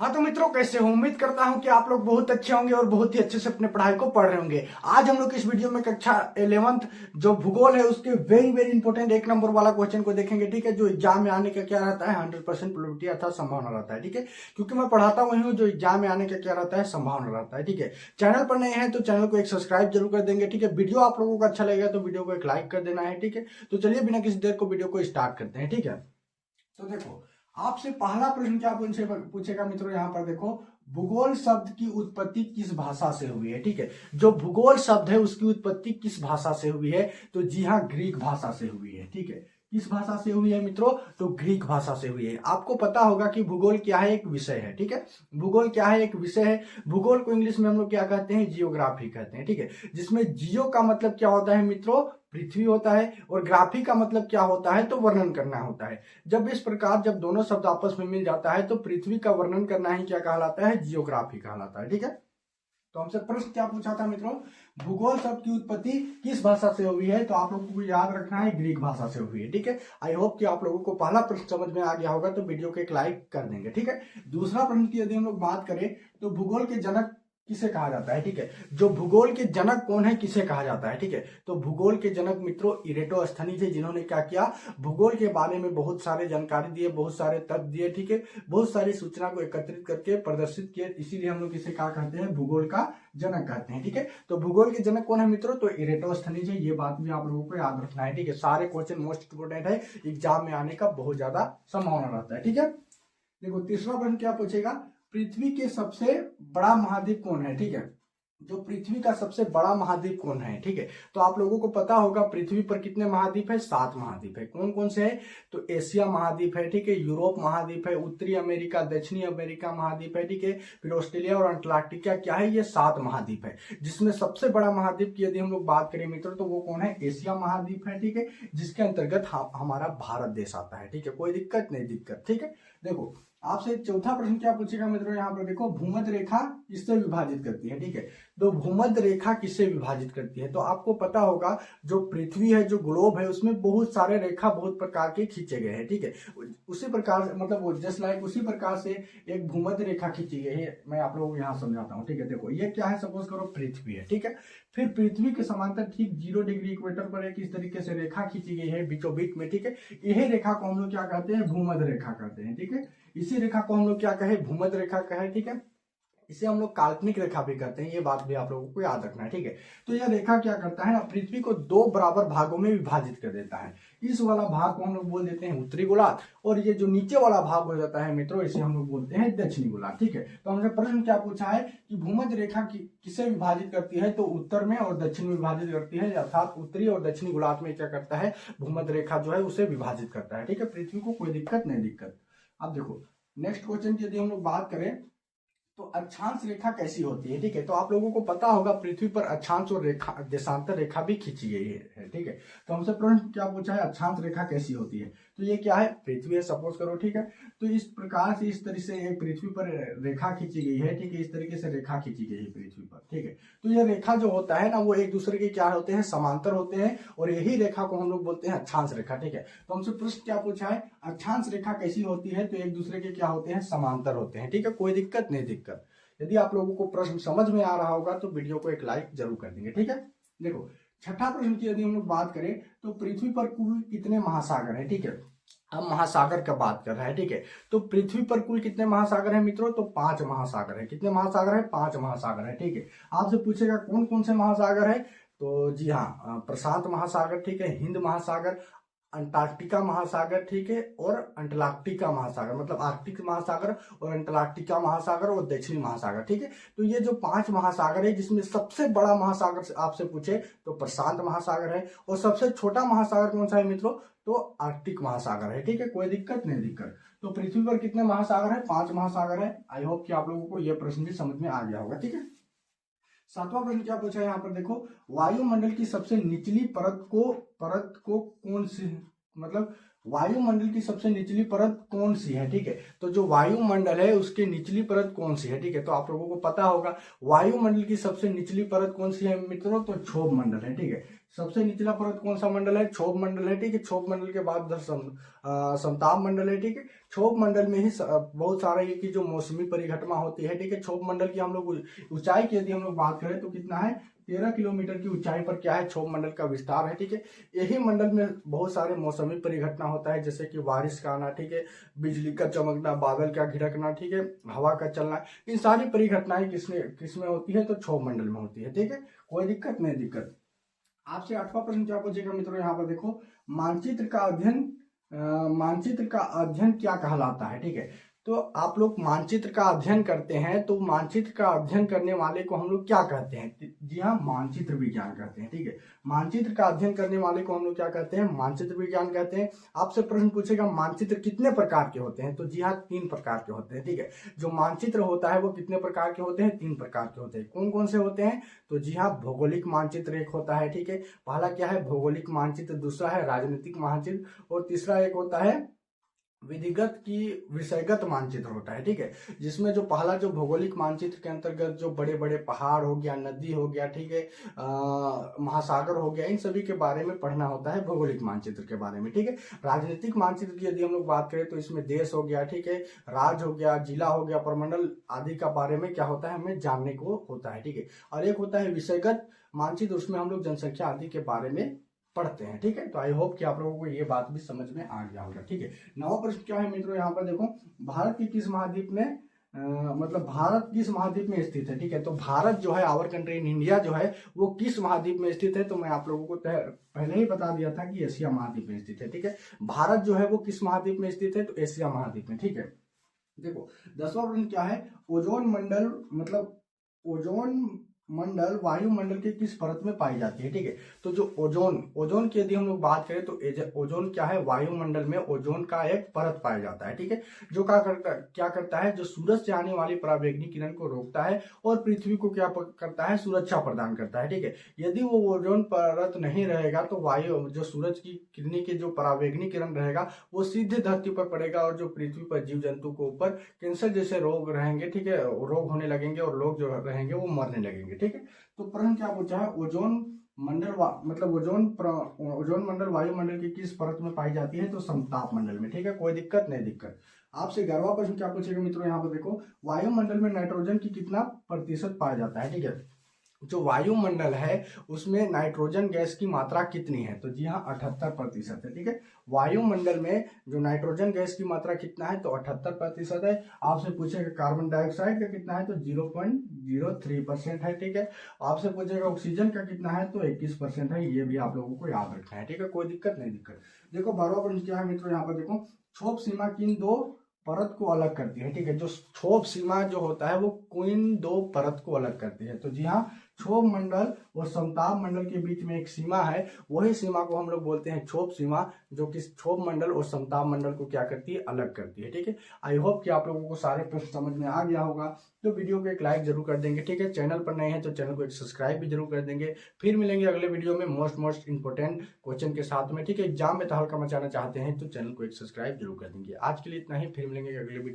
हाँ तो मित्रों, कैसे हो? उम्मीद करता हूँ कि आप लोग बहुत अच्छे होंगे और बहुत ही अच्छे से अपने पढ़ाई को पढ़ रहे होंगे। आज हम लोग इस वीडियो में कक्षा 11th जो भूगोल है उसके वेरी वेरी इंपॉर्टेंट 1 नंबर वाला क्वेश्चन को देखेंगे। ठीक है, जो एग्जाम में आने का क्या रहता है 100% प्रोबेबिलिटी अर्थात संभावना रहता है। ठीक है, क्योंकि मैं पढ़ाता वही हूँ जो एग्जाम में आने का क्या रहता है, संभावना रहता है। ठीक है, चैनल पर नए हैं तो चैनल को एक सब्सक्राइब जरूर कर देंगे। ठीक है, वीडियो आप लोगों को अच्छा लगेगा तो वीडियो को एक लाइक कर देना है। ठीक है, तो चलिए बिना किसी देर को वीडियो को स्टार्ट करते हैं। ठीक है, तो देखो आपसे पहला प्रश्न क्या पूछेगा मित्रों, यहाँ पर देखो, भूगोल शब्द की उत्पत्ति किस भाषा से हुई है। ठीक है, जो भूगोल शब्द है उसकी उत्पत्ति किस भाषा से हुई है, तो जी हाँ, ग्रीक भाषा से हुई है। ठीक है, किस भाषा से हुई है मित्रों, तो ग्रीक भाषा से हुई है। आपको पता होगा कि भूगोल क्या है, एक विषय है। ठीक है, भूगोल क्या है, एक विषय है। भूगोल को इंग्लिश में हम लोग क्या कहते हैं, जियोग्राफी कहते हैं। ठीक है, जिसमें जियो का मतलब क्या होता है मित्रों, पृथ्वी होता है, और ग्राफी का मतलब क्या होता है, तो वर्णन करना होता है। जब दोनों शब्द आपस में मिल जाता है तो पृथ्वी का वर्णन करना ही क्या कहलाता है, जियोग्राफी कहलाता है। ठीक है, तो हमसे प्रश्न क्या पूछा था मित्रों, भूगोल शब्द की उत्पत्ति किस भाषा से हुई है, तो आप लोगों को याद रखना है ग्रीक भाषा से हुई है। ठीक है, आई होप कि आप लोगों को पहला प्रश्न समझ में आ गया होगा, तो वीडियो को एक लाइक कर देंगे। ठीक है, दूसरा प्रश्न की यदि हम लोग बात करें तो भूगोल के जनक किसे कहा जाता है। ठीक है, जो भूगोल के जनक कौन है, किसे कहा जाता है। ठीक है, तो भूगोल के जनक मित्रों इरेटोस्थनीज थे, जिन्होंने क्या किया, भूगोल के बारे में बहुत सारे जानकारी दिए, बहुत सारे तथ्य दिए। ठीक है, बहुत सारी सूचना को एकत्रित करके प्रदर्शित किए, इसीलिए हम लोग इसे क्या कहते हैं, भूगोल का जनक कहते हैं। ठीक है, तो भूगोल के जनक कौन है मित्रों, तो इरेटोस्थनीज है। ये बात भी आप लोगों को याद रखना है। ठीक है, सारे क्वेश्चन मोस्ट इंपोर्टेंट है, एग्जाम में आने का बहुत ज्यादा संभावना रहता है। ठीक है, देखो तीसरा प्रश्न क्या पूछेगा, पृथ्वी के सबसे बड़ा महाद्वीप कौन है। ठीक है, जो पृथ्वी का सबसे बड़ा महाद्वीप कौन है। ठीक है, तो आप लोगों को पता होगा पृथ्वी पर कितने महाद्वीप है, 7 महाद्वीप है। कौन कौन से है, तो एशिया महाद्वीप है। ठीक है, यूरोप महाद्वीप है, उत्तरी अमेरिका, दक्षिणी अमेरिका महाद्वीप है। ठीक है, फिर ऑस्ट्रेलिया और अंटार्कटिका क्या है, ये 7 महाद्वीप है। जिसमें सबसे बड़ा महाद्वीप की यदि हम लोग बात करें मित्रों, तो वो कौन है, एशिया महाद्वीप है। ठीक है, जिसके अंतर्गत हमारा भारत देश आता है। ठीक है, कोई दिक्कत नहीं, दिक्कत। ठीक है, देखो आपसे चौथा प्रश्न क्या पूछेगा मित्रों, यहाँ पर देखो, भूमध्य रेखा किससे विभाजित करती है। ठीक है, तो भूमध्य रेखा किससे विभाजित करती है, तो आपको पता होगा जो पृथ्वी है, जो ग्लोब है, उसमें बहुत सारे रेखा बहुत प्रकार के खींचे गए हैं। ठीक है, उसी प्रकार मतलब जस्ट लाइक उसी प्रकार से एक भूमध्य रेखा खींची गई है। मैं आप लोगों को यहाँ समझाता हूँ। ठीक है, देखो ये क्या है, सपोज करो पृथ्वी है। ठीक है, फिर पृथ्वी के समांतर ठीक 0 डिग्री इक्वेटर पर एक इस तरीके से रेखा खींची गई है बीचों बीच में। ठीक है, यही रेखा को हम लोग क्या कहते हैं, भूमध्य रेखा कहते हैं। ठीक है, इसी रेखा को हम लोग क्या कहे, भूमध्य रेखा कहे। ठीक है, इसे हम लोग काल्पनिक रेखा भी कहते हैं, ये बात भी आप लोगों को याद रखना है। ठीक है, तो यह रेखा क्या करता है ना, पृथ्वी को 2 बराबर भागों में विभाजित कर देता है। इस वाला भाग को हम लोग बोल देते हैं उत्तरी गोलार्ध, और ये जो नीचे वाला भाग हो जाता है मित्रों, इसे हम लोग बोलते हैं दक्षिणी गोलार्ध। ठीक है, तो हमने प्रश्न क्या पूछा है कि भूमध्य रेखा किसे विभाजित करती है, तो उत्तर में और दक्षिण में विभाजित करती है, अर्थात उत्तरी और दक्षिणी गोलार्ध में क्या करता है, भूमध्य रेखा जो है उसे विभाजित करता है। ठीक है, पृथ्वी को कोई दिक्कत नहीं, दिक्कत। अब देखो नेक्स्ट क्वेश्चन की यदि हम लोग बात करें तो अक्षांश रेखा कैसी होती है। ठीक है, तो आप लोगों को पता होगा पृथ्वी पर अक्षांश और रेखा देशांतर रेखा भी खींची गई है। ठीक है, तो हमसे प्रश्न क्या पूछा है, अक्षांश रेखा कैसी होती है, तो ये क्या है, पृथ्वी है सपोज करो। ठीक है, तो इस प्रकार से इस तरह से एक पृथ्वी पर रेखा खींची गई है। ठीक है, इस तरीके से रेखा खींची गई है पृथ्वी पर। ठीक है, तो यह रेखा जो होता है ना, वो एक दूसरे के क्या होते हैं, समांतर होते हैं, और यही रेखा को हम लोग बोलते हैं अक्षांश रेखा। ठीक है, तो हमसे प्रश्न क्या पूछा है, अक्षांश रेखा कैसी होती है, तो एक दूसरे के क्या होते हैं, समांतर होते हैं। ठीक है, कोई दिक्कत नहीं, दिक्कत। यदि आप लोगों को प्रश्न समझ में आ रहा होगा तो वीडियो को एक लाइक जरूर कर देंगे। ठीक है, देखो छठा प्रश्न की यदि हम लोग बात करें तो पृथ्वी पर कुल कितने महासागर है। ठीक है, हम महासागर का बात कर रहे हैं। ठीक है, तो पृथ्वी पर कुल कितने महासागर है मित्रों, तो 5 महासागर है। कितने महासागर है, 5 महासागर है। ठीक है, आपसे पूछेगा कौन कौन से महासागर है, तो जी हाँ, प्रशांत महासागर, ठीक है, हिंद महासागर, अंटार्कटिका महासागर, ठीक है, और अंटार्कटिका महासागर, मतलब आर्कटिक महासागर और अंटार्कटिका महासागर और दक्षिणी महासागर। ठीक है, तो ये जो 5 महासागर है, जिसमें सबसे बड़ा महासागर से आपसे पूछे तो प्रशांत महासागर है, और सबसे छोटा महासागर कौन सा है मित्रों, तो आर्कटिक महासागर है। ठीक है, कोई दिक्कत नहीं, दिक्कत। तो पृथ्वी पर कितने महासागर है, 5 महासागर है। आई होप कि आप लोगों को यह प्रश्न भी समझ में आ गया होगा। ठीक है, सातवां प्रश्न क्या पूछा है यहाँ पर देखो, वायुमंडल की सबसे निचली परत को कौन सी, मतलब वायुमंडल की सबसे निचली परत कौन सी है। ठीक है, तो जो वायुमंडल है उसकी निचली परत कौन सी है। ठीक है, तो आप लोगों को पता होगा वायुमंडल की सबसे निचली परत कौन सी है मित्रों, तो क्षोभ मंडल है। ठीक है, सबसे निचला परत कौन सा मंडल है? क्षोभ मंडल है, ठीक है। क्षोभ मंडल के बाद समताप मंडल है, ठीक है। क्षोभ मंडल में ही बहुत सारा ये की जो मौसमी परिघटना होती है, ठीक है। क्षोभ मंडल की हम लोग ऊंचाई की यदि हम लोग बात करें तो कितना है? 13 किलोमीटर की ऊंचाई पर क्या है? क्षोभ मंडल का विस्तार है, ठीक है। यही मंडल में बहुत सारे मौसमी परिघटना होता है, जैसे कि बारिश का आना, ठीक है, बिजली का चमकना, बादल का घिरकना, ठीक है, हवा का चलना। इन सारी परिघटनाएं किसमें होती है? तो क्षोभ मंडल में होती है, ठीक है। कोई दिक्कत नहीं दिक्कत। आपसे 8वां प्रश्न क्या पूछेगा मित्रों? यहाँ पर देखो, मानचित्र का अध्ययन मानचित्र का अध्ययन क्या कहलाता है? ठीक है, तो आप लोग मानचित्र का अध्ययन करते हैं तो मानचित्र का अध्ययन करने वाले को हम लोग क्या कहते हैं? जी हाँ, मानचित्र विज्ञान कहते हैं, ठीक है। मानचित्र का अध्ययन करने वाले को हम लोग क्या कहते हैं? मानचित्र विज्ञान कहते हैं। आपसे प्रश्न पूछेगा मानचित्र कितने प्रकार के होते हैं? तो जी हाँ, 3 प्रकार के होते हैं, ठीक है। जो मानचित्र होता है वो कितने प्रकार के होते हैं? 3 प्रकार के होते हैं। कौन कौन से होते हैं? तो जी हाँ, भौगोलिक मानचित्र एक होता है, ठीक है। पहला क्या है? भौगोलिक मानचित्र। दूसरा है राजनीतिक मानचित्र, और तीसरा एक होता है विधिगत की विषयगत मानचित्र होता है, ठीक है। जिसमें जो पहला जो भौगोलिक मानचित्र के अंतर्गत जो बड़े बड़े पहाड़ हो गया, नदी हो गया, ठीक है, महासागर हो गया, इन सभी के बारे में पढ़ना होता है भौगोलिक मानचित्र के बारे में, ठीक है। राजनीतिक मानचित्र की यदि हम लोग बात करें तो इसमें देश हो गया, ठीक है, राज्य हो गया, जिला हो गया, प्रमंडल आदि का बारे में क्या होता है? हमें जानने को होता है, ठीक है। और एक होता है विषयगत मानचित्र, उसमें हम लोग जनसंख्या आदि के बारे में पढ़ते हैं, ठीक है। तो आई होप कि आप लोगों को ये बात भी समझ में आ गया होगा, ठीक है। नवा प्रश्न क्या है मित्रों? यहाँ पर देखो, भारत की किस महाद्वीप में मतलब भारत किस महाद्वीप में स्थित है? ठीक है, तो भारत जो है, आवर कंट्री इन इंडिया जो है, वो किस महाद्वीप में स्थित है? तो मैं आप लोगों को पहले ही बता दिया था कि एशिया महाद्वीप में स्थित है, ठीक है। भारत जो है वो किस महाद्वीप में स्थित है? तो एशिया महाद्वीप में, ठीक है। देखो, 10वां प्रश्न क्या है? ओजोन मंडल मतलब ओजोन मंडल वायुमंडल के किस परत में पाई जाती है? ठीक है, तो जो ओजोन की यदि हम लोग बात करें तो ओजोन क्या है? वायुमंडल में ओजोन का एक परत पाया जाता है, ठीक है। जो क्या करता है? जो सूरज से आने वाली पराबैंगनी किरण को रोकता है और पृथ्वी को क्या करता है? सुरक्षा प्रदान करता है, ठीक है। यदि वो ओजोन परत नहीं रहेगा तो वायु जो सूरज की किरणें की जो पराबैंगनी किरण रहेगा वो सीधे धरती पर पड़ेगा, और जो पृथ्वी पर जीव जंतु को ऊपर कैंसर जैसे रोग रहेंगे, ठीक है, रोग होने लगेंगे और लोग जो रहेंगे वो मरने लगेंगे, ठीक है। तो प्रश्न क्या पूछा है? ओजोन मंडल मतलब ओजोन मंडल वायुमंडल की किस परत में पाई जाती है? तो समताप मंडल में, ठीक है। कोई दिक्कत नहीं दिक्कत। आपसे 11वां प्रश्न क्या पूछेगा मित्रों? यहाँ पर देखो, वायुमंडल में नाइट्रोजन की कितना प्रतिशत पाया जाता है? ठीक है, जो वायुमंडल है उसमें नाइट्रोजन गैस की मात्रा कितनी है? तो जी हाँ, 78% है, ठीक है। वायुमंडल में जो नाइट्रोजन गैस की मात्रा कितना है? तो 78% है। आपसे पूछेगा कार्बन डाइऑक्साइड का कितना है? तो 0.03% है, ठीक है। आपसे पूछेगा ऑक्सीजन का कितना है? तो 21% है। ये भी आप लोगों को याद रखना है, ठीक है। कोई दिक्कत नहीं दिक्कत। देखो, 12वां प्रश्न क्या है मित्रों? यहाँ पर देखो, क्षोभ सीमा किन दो परत को अलग करती है? ठीक है, जो क्षोभ सीमा जो होता है वो किन दो परत को अलग करती है? तो जी हाँ, क्षोभ मंडल और समताप मंडल के बीच में एक सीमा है, वही सीमा को हम लोग बोलते हैं क्षोभ सीमा, जो कि क्षोभ मंडल और समताप मंडल को क्या करती है? अलग करती है, ठीक है। आई होप कि आप लोगों को सारे प्रश्न समझ में आ गया होगा। तो वीडियो को एक लाइक जरूर कर देंगे, ठीक है। चैनल पर नए हैं तो चैनल को एक सब्सक्राइब भी जरूर कर देंगे। फिर मिलेंगे अगले वीडियो में मोस्ट इंपोर्टेंट क्वेश्चन के साथ में, ठीक है। एग्जाम में तहलका मचाना चाहते हैं तो चैनल को एक सब्सक्राइब जरूर कर देंगे। आज के लिए इतना ही, फिर मिलेंगे अगले वीडियो में।